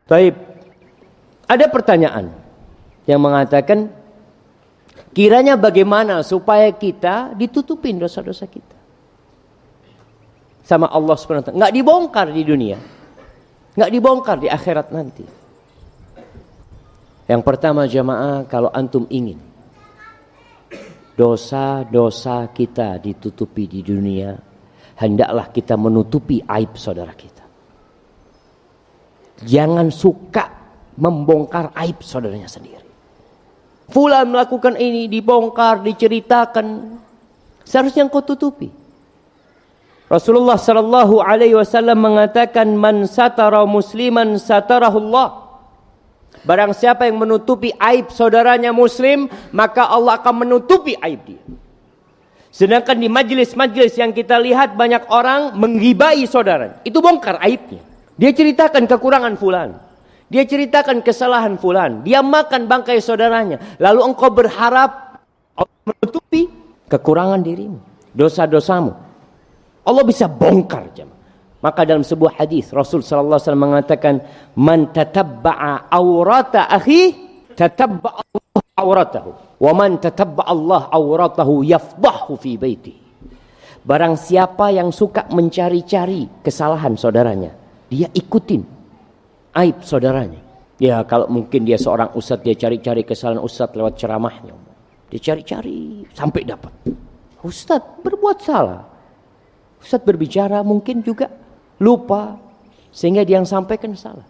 Baik. Ada pertanyaan yang mengatakan, kiranya bagaimana supaya kita ditutupin dosa-dosa kita sama Allah SWT. Nggak dibongkar di dunia, nggak dibongkar di akhirat nanti. Yang pertama jamaah, kalau antum ingin dosa-dosa kita ditutupi di dunia, hendaklah kita menutupi aib saudara kita. Jangan suka membongkar aib saudaranya sendiri. Fulan melakukan ini, dibongkar, diceritakan. Seharusnya engkau tutupi. Rasulullah sallallahu alaihi wasallam mengatakan, man satara musliman satarahullah. Barang siapa yang menutupi aib saudaranya muslim, maka Allah akan menutupi aib dia. Sedangkan di majlis-majlis yang kita lihat, banyak orang menggibai saudara. Itu bongkar aibnya. Dia ceritakan kekurangan fulan, dia ceritakan kesalahan fulan, dia makan bangkai saudaranya. Lalu engkau berharap Allah menutupi kekurangan dirimu, dosa-dosamu. Allah bisa bongkar jemaah. Maka dalam sebuah hadis Rasul sallallahu alaihi wasallam mengatakan, man tatabba'a aurata akhi tatabba'a Allah auratahu, wa man tatabba'a Allah auratahu yafdahu fi baitihi. Barang siapa yang suka mencari-cari kesalahan saudaranya, dia ikutin aib saudaranya. Ya, kalau mungkin dia seorang ustadz, dia cari-cari kesalahan ustadz lewat ceramahnya. Dia cari-cari sampai dapat. Ustadz berbuat salah. Ustadz berbicara mungkin juga lupa, sehingga dia yang sampaikan salah.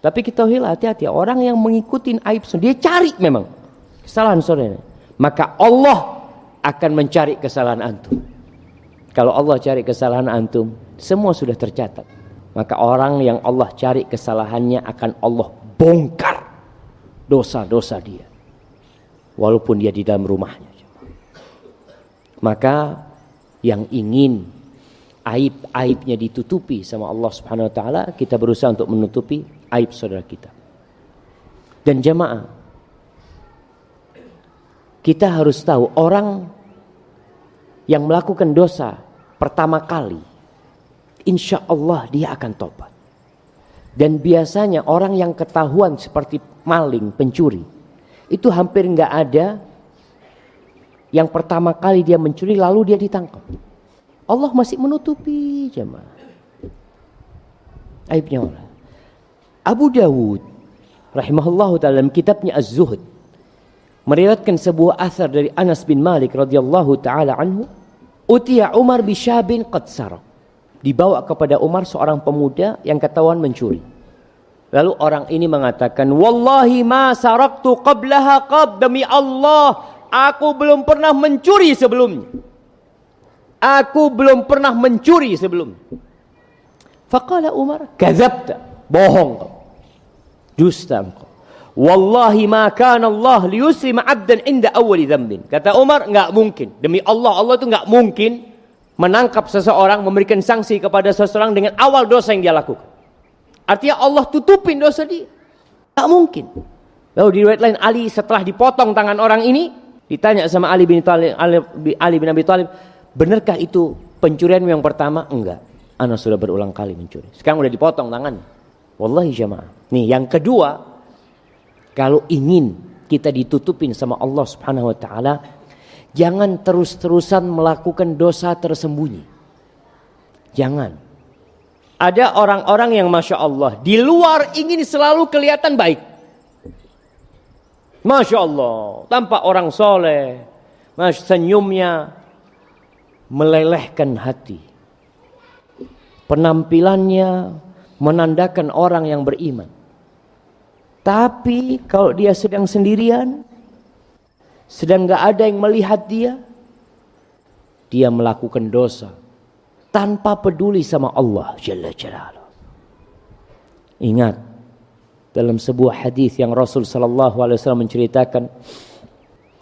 Tapi kita hati-hati, orang yang mengikuti aib, dia cari memang kesalahan saudaranya, maka Allah akan mencari kesalahan antum. Kalau Allah cari kesalahan antum, semua sudah tercatat. Maka orang yang Allah cari kesalahannya akan Allah bongkar dosa-dosa dia, walaupun dia di dalam rumahnya. Maka yang ingin aib-aibnya ditutupi sama Allah Subhanahu wa taala, kita berusaha untuk menutupi aib saudara kita. Dan jamaah, kita harus tahu, orang yang melakukan dosa pertama kali, insya Allah dia akan tobat. Dan biasanya orang yang ketahuan seperti maling, pencuri, itu hampir nggak ada yang pertama kali dia mencuri lalu dia ditangkap. Allah masih menutupi jemaah aibnya orang. Abu Dawud rahimahullah dalam kitabnya Az-Zuhd meriwayatkan sebuah athar dari Anas bin Malik radhiyallahu taala anhu, utiya Umar bisyabin qad saraq. Dibawa kepada Umar seorang pemuda yang ketahuan mencuri. Lalu orang ini mengatakan, wallahi ma saraktu qablaha qab, demi Allah aku belum pernah mencuri sebelumnya. Aku belum pernah mencuri sebelumnya. Faqala Umar, kadzabta, bohong kau, dusta engkau. Wallahi ma kana Allah liyuslima 'abdan 'inda awwali dzambin. Kata Umar, enggak mungkin. Demi Allah, Allah itu enggak mungkin menangkap seseorang, memberikan sanksi kepada seseorang dengan awal dosa yang dia lakukan. Artinya Allah tutupin dosa dia. Enggak mungkin. Lalu di riwayat lain, Ali setelah dipotong tangan orang ini, ditanya sama Ali bin Abi Thalib, benarkah itu pencurianmu yang pertama? Enggak, ana sudah berulang kali mencuri. Sekarang udah dipotong tangan. Wallahi jamaah. Nih yang kedua, kalau ingin kita ditutupin sama Allah Subhanahu wa taala, jangan terus-terusan melakukan dosa tersembunyi. Jangan. Ada orang-orang yang Masya Allah, di luar ingin selalu kelihatan baik. Masya Allah, tampak orang soleh, senyumnya melelehkan hati. Penampilannya menandakan orang yang beriman. Tapi kalau dia sedang sendirian, sedang gak ada yang melihat dia, dia melakukan dosa tanpa peduli sama Allah Jalla Jalaluh. Ingat, dalam sebuah hadis yang Rasul sallallahu alaihi wasallam menceritakan,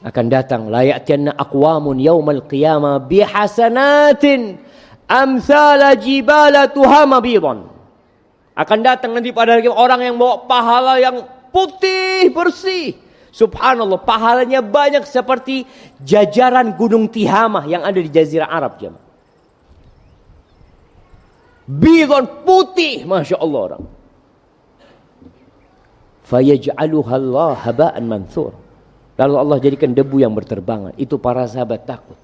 akan datang la ya'tiyanna aqwamun yaumal qiyamah bihasanatin amsala jibala tuhama bidan. Akan datang nanti pada hari orang yang bawa pahala yang putih bersih. Subhanallah, pahalanya banyak seperti jajaran gunung Tihamah yang ada di Jazirah Arab jemaah. Bidan putih, Masya Allah orang. fayaj'aluha Allah haba'an manthur. Lalu Allah jadikan debu yang berterbangan. Itu para sahabat takut.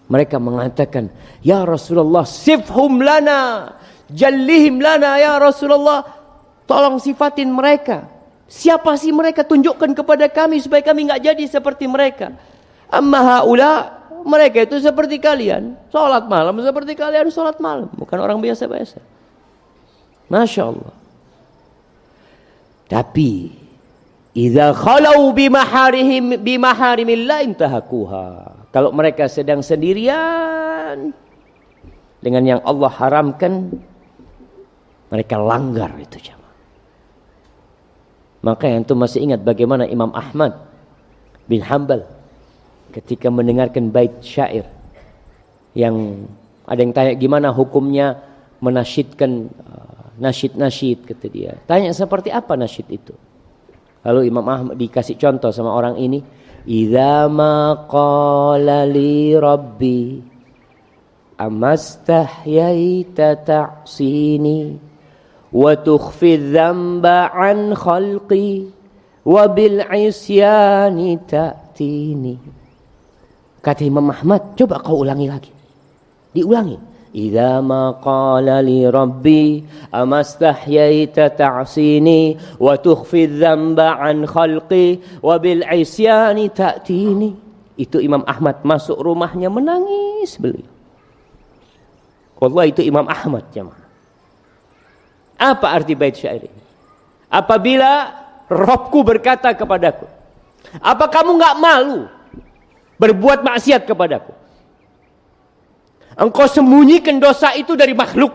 Mereka mengatakan, ya Rasulullah, sifhum lana, jallihim lana ya Rasulullah. Tolong sifatin mereka. Siapa sih mereka? Tunjukkan kepada kami supaya kami enggak jadi seperti mereka. Amma haula, mereka itu seperti kalian. Salat malam seperti kalian salat malam. Bukan orang biasa-biasa. Masya Allah. Tapi idza khalau bimaharimillah intahakuha. Kalau mereka sedang sendirian dengan yang Allah haramkan, mereka langgar itu jemaah. Maka yang itu masih ingat bagaimana Imam Ahmad bin Hanbal ketika mendengarkan bait syair yang ada yang tanya gimana hukumnya menasyidkan nasyid-nasyid, kata dia. Tanya seperti apa nasyid itu. Lalu Imam Ahmad dikasih contoh sama orang ini, idza ma qala li rabbi amastahyaita ta'sini wa tukhfi dzamba an khalqi wa bil isyani ta'tini. Kata Imam Ahmad, coba kau ulangi lagi. Diulangi. Idza ma qala li rabbi amastahyaita ta'sini wa tukhfi dzamba an khalqi wa bil isyani ta'tini. Itu Imam Ahmad masuk rumahnya menangis beliau. Wallahi itu Imam Ahmad jemaah. Apa arti bait syair ini? Apabila Rabbku berkata kepadaku, apa kamu enggak malu berbuat maksiat kepadaku? Engkau sembunyikan dosa itu dari makhluk.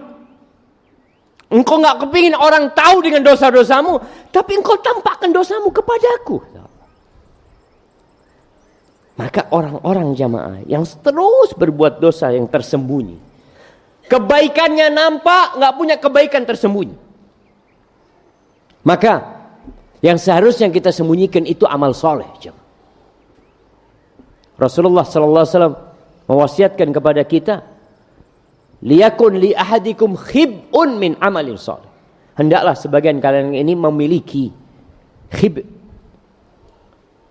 Engkau enggak kepingin orang tahu dengan dosa-dosamu, tapi engkau tampakkan dosamu kepadaku. Maka orang-orang jamaah yang terus berbuat dosa yang tersembunyi, kebaikannya nampak, enggak punya kebaikan tersembunyi. Maka yang seharusnya kita sembunyikan itu amal soleh. Rasulullah sallallahu alaihi wasallam mewasiatkan kepada kita, liyakun li ahadikum khib'un min amalin soleh. Hendaklah sebagian kalian ini memiliki khib,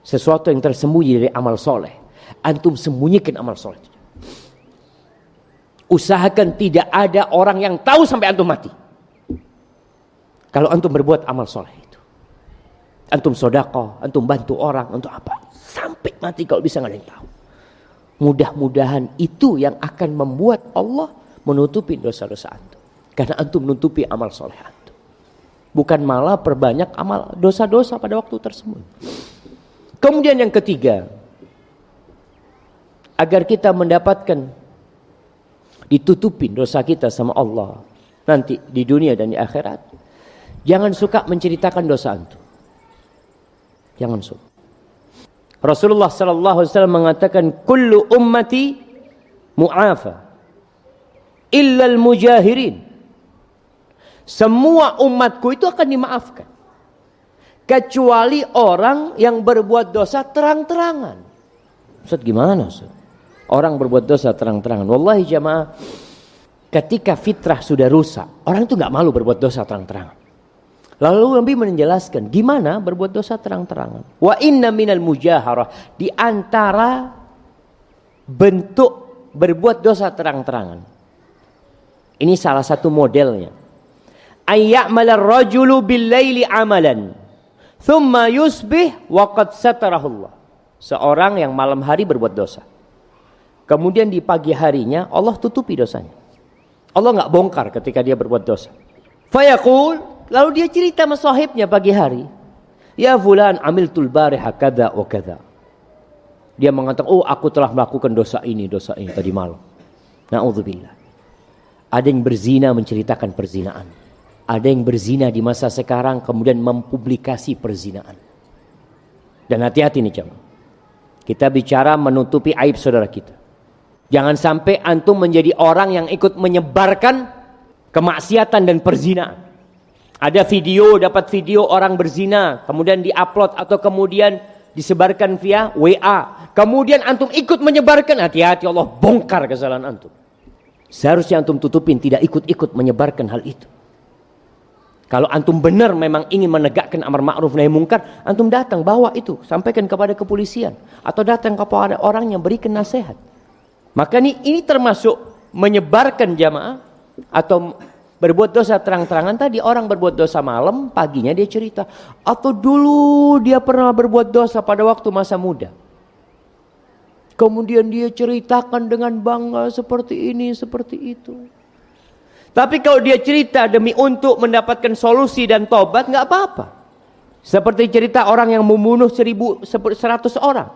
sesuatu yang tersembunyi dari amal soleh. Antum sembunyikan amal soleh. Usahakan tidak ada orang yang tahu sampai antum mati. Kalau antum berbuat amal soleh itu, antum sedekah, antum bantu orang, untuk apa? Sampai mati kalau bisa nggak ada yang tahu. Mudah-mudahan itu yang akan membuat Allah menutupi dosa-dosa antum. Karena antum menutupi amal soleh antum. Bukan malah perbanyak amal dosa-dosa pada waktu tersebut. Kemudian yang ketiga, agar kita mendapatkan ditutupin dosa kita sama Allah nanti di dunia dan di akhirat, jangan suka menceritakan dosa antum. Jangan suka. Rasulullah sallallahu alaihi wasallam mengatakan, kullu ummati mu'afa illa al-mujahirin. Semua umatku itu akan dimaafkan kecuali orang yang berbuat dosa terang-terangan. Ustaz gimana Ustaz? Orang berbuat dosa terang-terangan. Wallahi jamaah, ketika fitrah sudah rusak, orang itu enggak malu berbuat dosa terang-terangan. Lalu Nabi menjelaskan gimana berbuat dosa terang-terangan. Wa inna minal mujaharah, di antara bentuk berbuat dosa terang-terangan. Ini salah satu modelnya. Ayya'mala ar-rajulu bil-laili amalan, thumma yusbih wa qad satarahullah. Seorang yang malam hari berbuat dosa, kemudian di pagi harinya Allah tutupi dosanya. Allah enggak bongkar ketika dia berbuat dosa. Fayaqul, lalu dia cerita sama sahibnya pagi hari, ya fulan amiltul bariha kadza wa kadza. Dia mengatakan, oh aku telah melakukan dosa ini tadi malam. Na'udzubillah. Ada yang berzina menceritakan perzinaan. Ada yang berzina di masa sekarang kemudian mempublikasi perzinaan. Dan hati-hati nih jemaah. Kita bicara menutupi aib saudara kita. Jangan sampai antum menjadi orang yang ikut menyebarkan kemaksiatan dan perzinaan. Ada video, dapat video orang berzina, kemudian diupload atau kemudian disebarkan via WA. Kemudian antum ikut menyebarkan, hati-hati Allah bongkar kesalahan antum. Seharusnya antum tutupin, tidak ikut-ikut menyebarkan hal itu. Kalau antum benar memang ingin menegakkan amar ma'ruf nahi mungkar, antum datang bawa itu, sampaikan kepada kepolisian atau datang kepada orang yang berikan nasihat. Maka ini termasuk menyebarkan jamaah atau berbuat dosa terang-terangan. Tadi orang berbuat dosa malam, paginya dia cerita. Atau dulu dia pernah berbuat dosa pada waktu masa muda. Kemudian dia ceritakan dengan bangga seperti ini, seperti itu. Tapi kalau dia cerita demi untuk mendapatkan solusi dan tobat, nggak apa-apa. Seperti cerita orang yang membunuh 100 orang.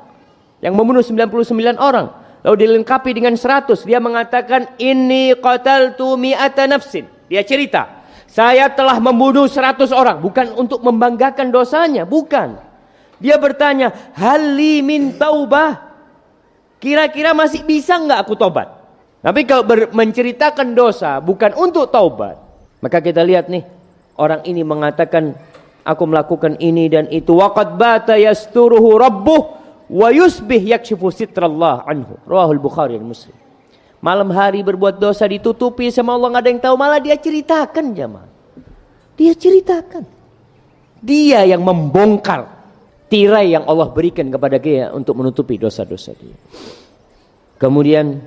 Yang membunuh 99 orang. Lalu dilengkapi dengan 100. Dia mengatakan, inni qataltu mi'ata nafsin. Dia cerita, saya telah membunuh 100 orang. Bukan untuk membanggakan dosanya, bukan. Dia bertanya, hali min taubah. Kira-kira masih bisa nggak aku tobat? Tapi kalau menceritakan dosa bukan untuk taubat, maka kita lihat nih, orang ini mengatakan, aku melakukan ini dan itu. Waqad bata yasturuhu rabbuh wa yusbih yakshifu sitrallah anhu. Rawahul Bukhari dan Muslim. Malam hari berbuat dosa ditutupi sama Allah, nggak ada yang tahu, malah dia ceritakan jamaah. Dia ceritakan. Dia yang membongkar tirai yang Allah berikan kepada dia untuk menutupi dosa-dosa dia. Kemudian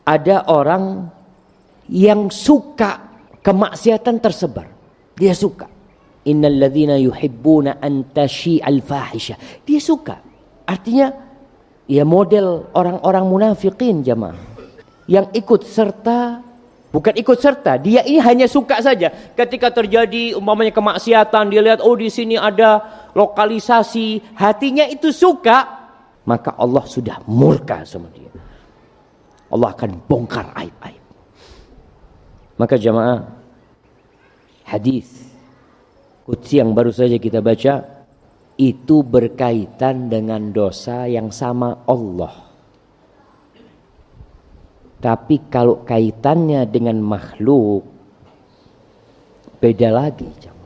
ada orang yang suka kemaksiatan tersebar. Dia suka. Innal ladzina yuhibbuna an tashi'al fahisha. Dia suka. Artinya ya model orang-orang munafikin jamaah. Yang ikut serta, bukan ikut serta, dia ini hanya suka saja. Ketika terjadi umpamanya kemaksiatan, dia lihat oh di sini ada lokalisasi, hatinya itu suka, maka Allah sudah murka sama dia. Allah akan bongkar aib-aib. Maka jamaah, hadis qudsi yang baru saja kita baca itu berkaitan dengan dosa yang sama Allah. Tapi kalau kaitannya dengan makhluk beda lagi jamaah.